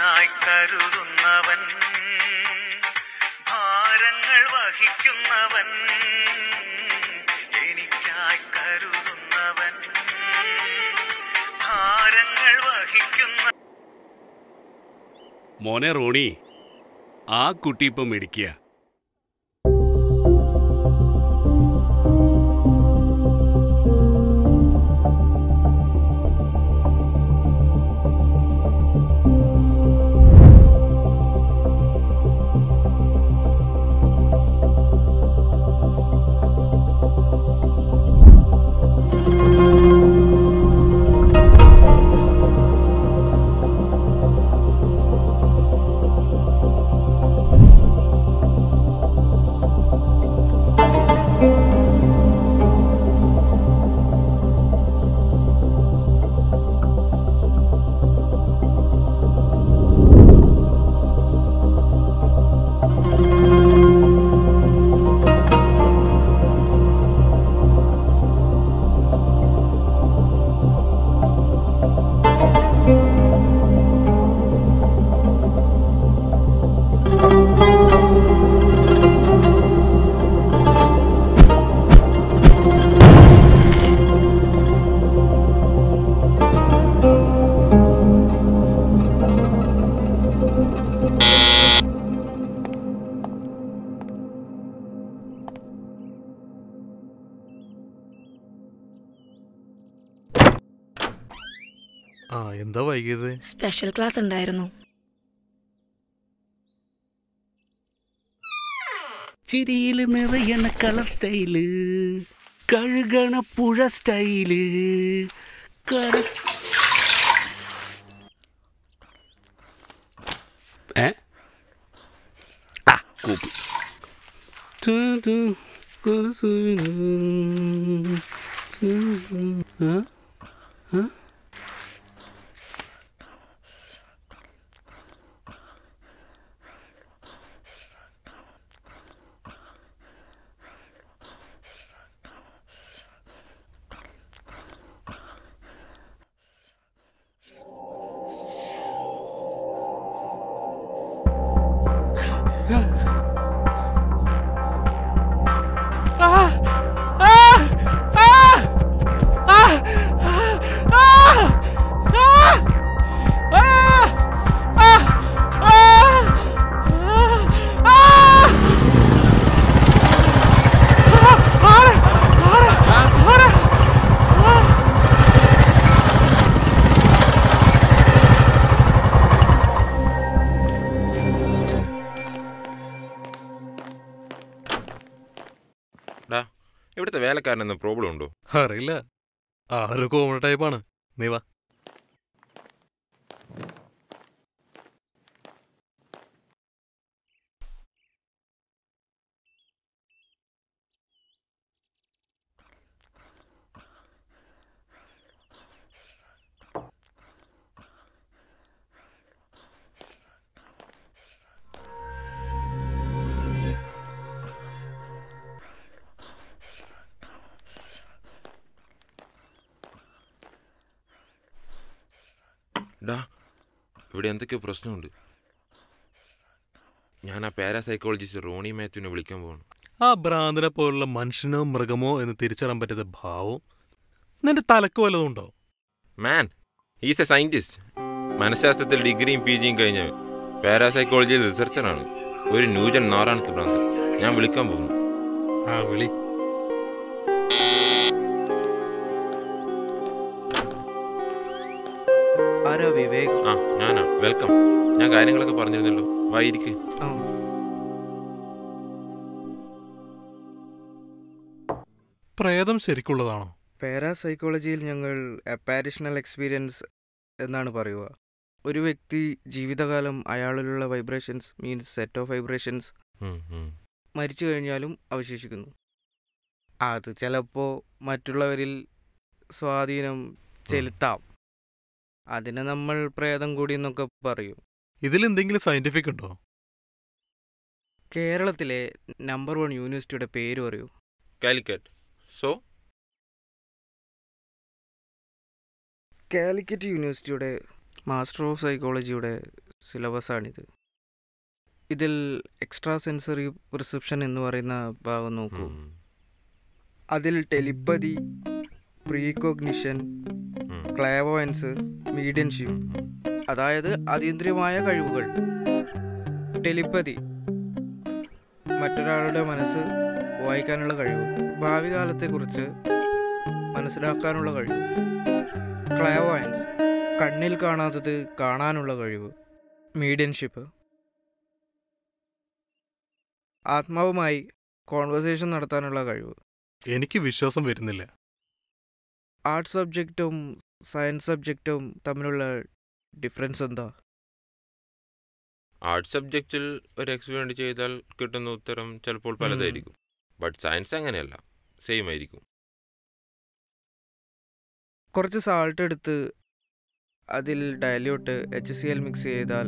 എനിക്കായി കരുതുന്നവൻ, ഭാരങ്ങൾ വഹിക്കുന്നവൻ, എനിക്കായി കരുതുന്നവൻ, ഭാരങ്ങൾ വഹിക്കുന്ന. മോനെ റോണി, ആ കുട്ടി ഇപ്പം മിടിക്കുക. എന്താ വൈകിയത്? സ്പെഷ്യൽ ക്ലാസ് ഉണ്ടായിരുന്നു. ചിരിയിൽ നിറയണ കളർ സ്റ്റൈല്, കഴുകണ പുഴ സ്റ്റൈല്, ഇവിടുത്തെ വേലക്കാരനെന്ന് പ്രോബ്ലം ഉണ്ടോ? അറിയില്ല, ആളൊരു കോമൺ ടൈപ്പാണ്. നീ വാ. ഇവിടെ എന്തൊക്കെയോ പ്രശ്നമുണ്ട്. ഞാൻ ആ പാരാസൈക്കോളജിസ്റ്റ് റോണി മാത്യുവിനെ വിളിക്കാൻ പോകണം. ആ ഭ്രാന്തനെ പോലുള്ള മനുഷ്യനോ മൃഗമോ എന്ന് തിരിച്ചറിയാൻ പറ്റാത്ത ഭാവം നിന്റെ തലക്ക് വല്ലതുണ്ടോ? മാൻ, ഹീസ് എ സയന്റിസ്റ്റ്. മനഃശാസ്ത്രത്തിൽ ഡിഗ്രിയും PGയും കഴിഞ്ഞ പാരാസൈക്കോളജിയിൽ റിസർച്ചറാണ്. ഒരു ന്യൂജൻ നാറാണത്ത് ഭ്രാന്തൻ. ഞാൻ വിളിക്കാൻ പോകുന്നു. ആ വിളി. വിവേക്. ആ ഞാനാ. വെൽക്കം. ഞാൻ കാര്യങ്ങളൊക്കെ പറഞ്ഞിരുന്നല്ലോ. വായിരിക്ക്. പ്രേതം ശരിക്കുള്ളതാണോ? പാരാസൈക്കോളജിയിൽ ഞങ്ങൾ അപ്പാരിഷണൽ എക്സ്പീരിയൻസ് എന്നാണ് പറയുക. ഒരു വ്യക്തി ജീവിതകാലം അയാളിലുള്ള vibrations means set of vibrations മരിച്ചു കഴിഞ്ഞാലും അവശേഷിക്കുന്നു. അത് ചിലപ്പോൾ മറ്റുള്ളവരിൽ സ്വാധീനം ചെലുത്താം. അതിനെ നമ്മൾ പ്രേതം കൂടി എന്നൊക്കെ പറയും. ഇതിലെന്തെങ്കിലും സയന്റിഫിക് ഉണ്ടോ? കേരളത്തിലെ നമ്പർ 1 യൂണിവേഴ്സിറ്റിയുടെ പേര് പറയൂ. കാലിക്കറ്റ്. സോ കാലിക്കറ്റ് യൂണിവേഴ്സിറ്റിയുടെ മാസ്റ്റർ ഓഫ് സൈക്കോളജിയുടെ സിലബസാണിത്. ഇതിൽ എക്സ്ട്രാ സെൻസറി പെർസെപ്ഷൻ എന്ന് പറയുന്ന ഭാഗം നോക്കൂ. അതിൽ ടെലിപ്പതി, പ്രീകോഗ്നിഷൻ, ക്ലേവോയൻസ്, മീഡിയൻഷിപ്പ്, അതായത് അതീന്ദ്രിയമായ കഴിവുകൾ. ടെലിപ്പതി മറ്റൊരാളുടെ മനസ്സ് വായിക്കാനുള്ള കഴിവ്, ഭാവി കാലത്തെക്കുറിച്ച് മനസ്സിലാക്കാനുള്ള കഴിവ്. ക്ലേവോയൻസ് കണ്ണിൽ കാണാത്തത് കാണാനുള്ള കഴിവ്. മീഡിയൻഷിപ്പ് ആത്മാവുമായി കോൺവെർസേഷൻ നടത്താനുള്ള കഴിവ്. എനിക്ക് വിശ്വാസം വരുന്നില്ല. ആർട്സ് സബ്ജക്റ്റും സയൻസ് സബ്ജക്റ്റും തമ്മിലുള്ള ഡിഫറൻസ് എന്താ? ആർട്സ് സബ്ജക്റ്റിൽ ഒരു എക്സ്പെരിമെൻ്റ് ചെയ്താൽ കിട്ടുന്ന ഉത്തരം ചിലപ്പോൾ പലതായിരിക്കും. ബട്ട് സയൻസ് അങ്ങനെയല്ല, സെയിം ആയിരിക്കും. കുറച്ച് സാൾട്ട് എടുത്ത് അതിൽ ഡയല്യൂട്ട് HCl മിക്സ് ചെയ്താൽ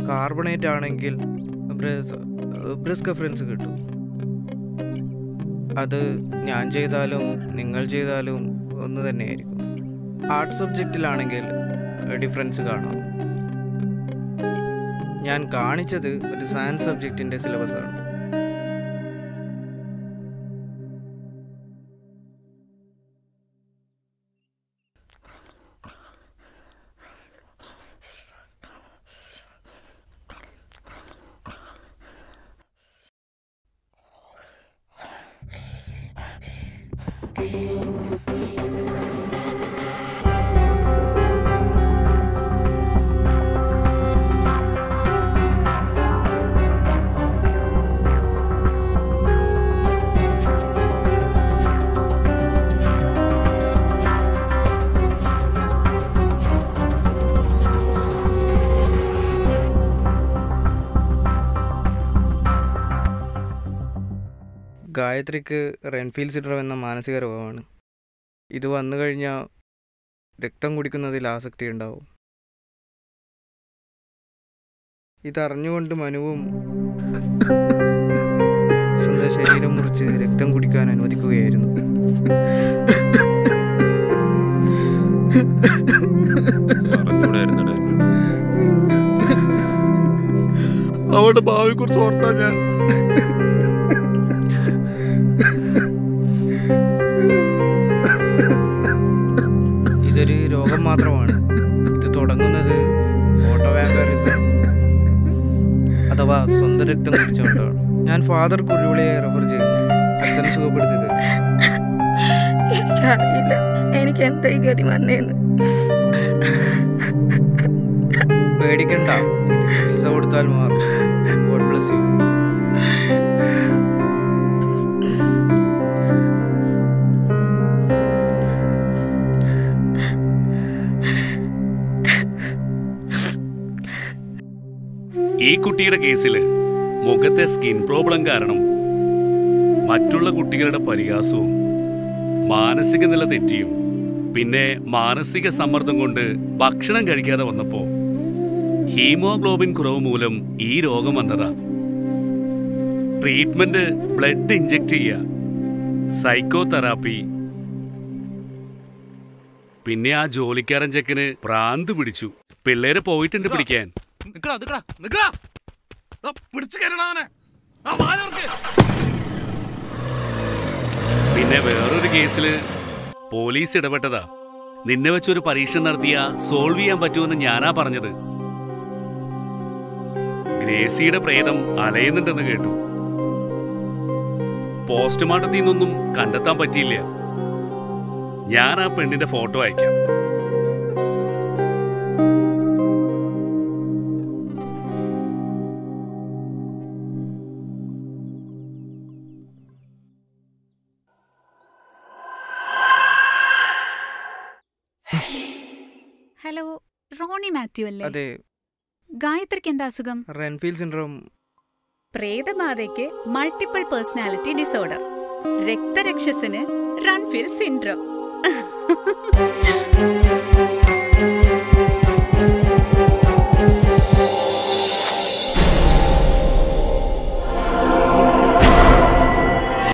കാർബണേറ്റ് ആണെങ്കിൽ ബ്രിസ്ക് ഫ്രൻസ് കിട്ടും. അത് ഞാൻ ചെയ്താലും നിങ്ങൾ ചെയ്താലും ഒന്ന് തന്നെയായിരിക്കും. ആർട്സ് സബ്ജക്റ്റിലാണെങ്കിൽ ഡിഫറൻസ് കാണാം. ഞാൻ കാണിച്ചത് ഒരു സയൻസ് സബ്ജക്റ്റിൻ്റെ സിലബസാണ്. ഗായത്രിക്ക് റെൻഫീൽ സിൻഡ്രോം എന്ന മാനസിക രോഗമാണ്. ഇത് വന്നു കഴിഞ്ഞാൽ രക്തം കുടിക്കുന്നതിൽ ആസക്തി ഉണ്ടാവും. ഇതറിഞ്ഞുകൊണ്ട് മനുവും സ്വന്തം ശരീരം മുറിച്ച് രക്തം കുടിക്കാൻ അനുവദിക്കുകയായിരുന്നു. അവളുടെ ഭാവിയെ കുറിച്ച് ഓർത്താ ഞാൻ. ഇതൊരു രോഗം മാത്രമാണ്. ഇത് തുടങ്ങുന്നത് ഓട്ടോവാമ്പയറിസം അഥവാ സ്വന്തം രക്തം കുടിച്ചുകൊണ്ടാണ്. ഞാൻ ഫാദർ കുരുവിളിയെ റെഫർ ചെയ്യുന്നു. അച്ഛൻ സുഖപ്പെടുത്തിയത്. എനിക്കറിയില്ല എനിക്ക് എന്താ ഈ ഗതി വന്നേന്ന്. പേടിക്കണ്ട, ഇത് ചികിത്സ കൊടുത്താൽ മാറും. God bless you. ഈ കുട്ടിയുടെ കേസിൽ മുഖത്തെ സ്കിൻ പ്രോബ്ലം കാരണം മറ്റുള്ള കുട്ടികളുടെ പരിഹാസവും മാനസിക നില തെറ്റിയും പിന്നെ മാനസിക സമ്മർദ്ദം കൊണ്ട് ഭക്ഷണം കഴിക്കാതെ വന്നപ്പോ ഹീമോഗ്ലോബിൻ കുറവ് മൂലം ഈ രോഗം വന്നതാ. ട്രീറ്റ്മെന്റ് ബ്ലഡ് ഇഞ്ചെക്ട് ചെയ്യുക, സൈക്കോതെറാപ്പി, പിന്നെ ആ ജോലിക്കാരൻ ചെക്കന് പ്രാന്ത് പിടിച്ചു. പിള്ളേര് പോയിട്ടുണ്ട് പിടിക്കാൻ. പിന്നെ വേറൊരു കേസില് പോലീസ് ഇടപെട്ടതാ. നിന്നെ വെച്ചൊരു പരീക്ഷ നടത്തിയാ സോൾവ് ചെയ്യാൻ പറ്റുമെന്ന് ഞാനാ പറഞ്ഞത്. ഗ്രേസിയുടെ പ്രേതം അലയുന്നുണ്ടെന്ന് കേട്ടു. പോസ്റ്റ്മോർട്ടത്തിൽ നിന്നൊന്നും കണ്ടെത്താൻ പറ്റിയില്ല. ഞാൻ ആ പെണ്ണിന്റെ ഫോട്ടോ അയക്കാം. ഹലോ, റോണി മാത്യു അല്ലേ? അതെ. ഗായത്രിക്ക് എന്താ അസുഖം? Renfield syndrome. പ്രേതബാധയ്ക്ക് മൾട്ടിപ്പിൾ പേഴ്സണാലിറ്റി ഡിസോർഡർ, രക്തരക്ഷസിന് റൺഫീൽ സിൻഡ്രോം.